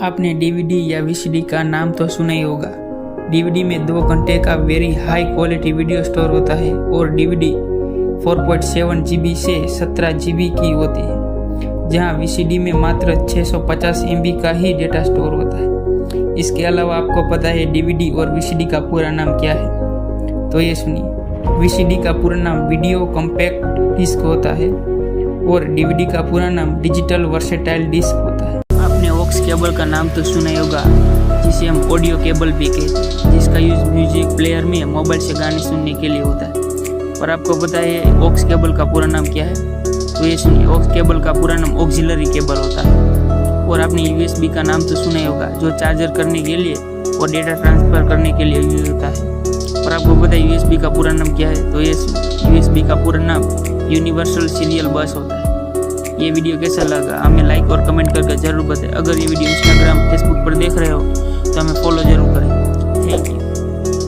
आपने डीवीडी या वीसीडी का नाम तो सुना ही होगा। डीवीडी में 2 घंटे का very high quality video store होता है और डीवीडी 4.7 GB से 17 GB की होती है, जहां वीसीडी में मात्र 650 MB का ही डेटा स्टोर होता है। इसके अलावा आपको पता है डीवीडी और वीसीडी का पूरा नाम क्या है? तो ये सुनिए। वीसीडी का पूरा नाम वीडियो कॉम्पैक्ट डिस्क होता है और डीवीडी का पूरा नाम डिजिटल वर्सेटाइल डिस्क होता है। आपने ऑक्स केबल का नाम तो सुना ही होगा, जिसे हम ऑडियो केबल भी कहते हैं, जिसका यूज म्यूजिक प्लेयर में मोबाइल से गाने सुनने के लिए होता है। और आपको पता है ऑक्स केबल का पूरा नाम क्या है? तो ये सुनिए। ऑक्स केबल का पूरा नाम ऑक्सिलरी केबल होता है। और आपने यूएसबी का नाम तो सुना ही होगा, जो चार्जर करने के लिए और डेटा ट्रांसफर करने के लिए यूज होता है। और आपको पता है यूएसबी का पूरा नाम क्या है? तो ये यूएसबी का पूरा नाम यूनिवर्सल सीरियल बस होता है। ये वीडियो कैसा लगा हमें लाइक और कमेंट करके जरूर बताएं। अगर ये वीडियो इंस्टाग्राम फेसबुक पर देख रहे हो तो हमें फॉलो जरूर करें।